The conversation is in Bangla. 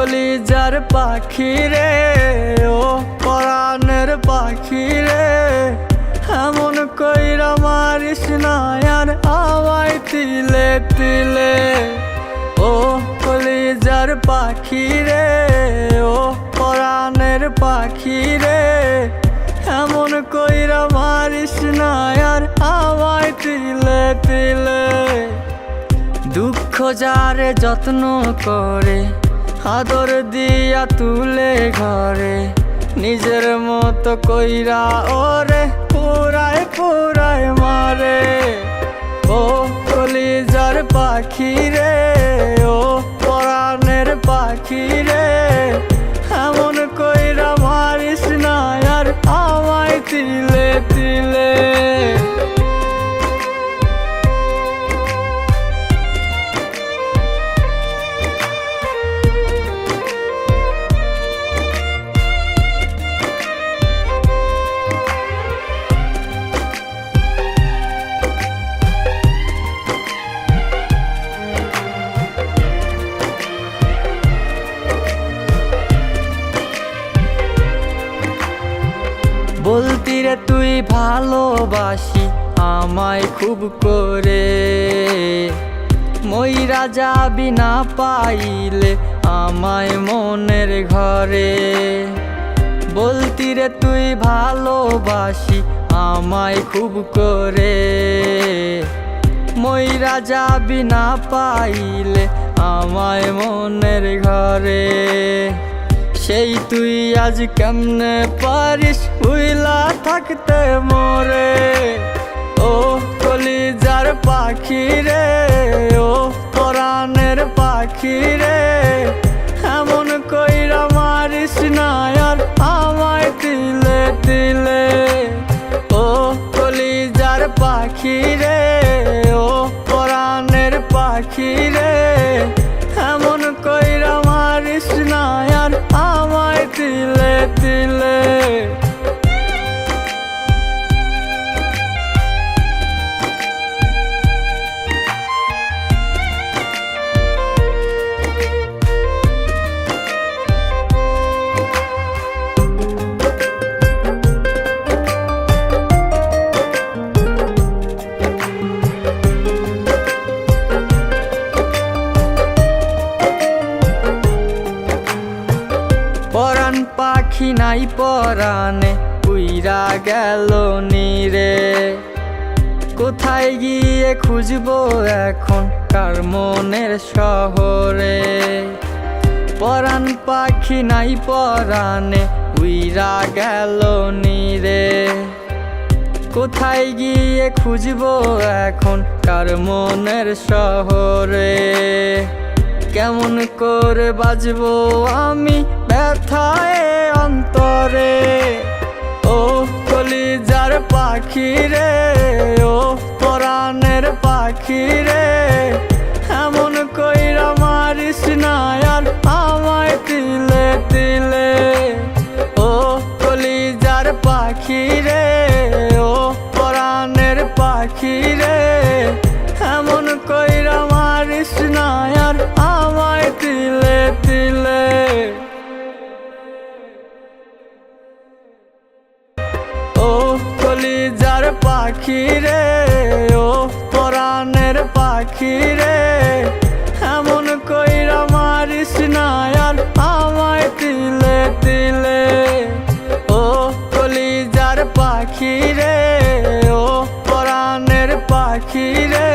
কলিজার পাখি রে, ও পরাণের পাখি রে, এমন কইরা মারিস না আর আমায় তিলে তিলে। ও কলিজার পাখি রে, ও পরাণের পাখি রে, এমন কইরা মারিস না আর আমায় তিলে তিলে। দুঃখ যারে যত্ন করে, আদর দিয়া তুলে ঘরে, নিজের মতো কইরা ওরে পুরায় পুরায় মারে। ও কলিজার পাখি রে, ও পরাণের পাখি রে, এমন কইরা মারিস না আর আমায় তিলে তিলে। বলতি রে তুই ভালোবাসি আমায় খুব করে, মইরা যাবি না পাইলে আমায় মনের ঘরে। বলতি রে তুই ভালোবাসি আমায় খুব করে, মইরা যাবি না পাইলে আমায় মনের ঘরে। সেই তুই আজ কেমনে পারিস ভুইলা থাকতে মোরে। ও কলিজার পাখি রে, ও পরাণের পাখি রে, এমন কইরা মারিস না আর আমায় তিলে তিলে। ও কলিজার পাখি রে, ও পরাণের পাখি রে, এমন কইরা মারিস না আর আমায় তিলে তিলে। পরাণ পাখি নাই পরাণে উইরা গেল নীরে, কোথায় গিয়ে খুঁজবো এখন কার মনের শহরে। পরাণ পাখি নাই পরাণে উইরা গেল নীরে, কোথায় গিয়ে খুঁজবো এখন কার মনের শহরে। কেমন করে বাজবো আমি ব্যথায় অন্তরে। ও কলিজার পাখি রে, ও পরাণের পাখি রে, এমন কইরা মারিস না আর আমায় তিলে তিলে। ও কলিজার পাখি রে, ও পরাণের পাখি রে, এমন কইরা মারিস না আর আমায় তিলে তিলে। ও কলিজার পাখি রে, ও পরাণের পাখি রে, এমন কইরা মারিস না আর আমায় তিলে তিলে। ও কলিজার পাখি রে, ও পরাণের পাখি রে,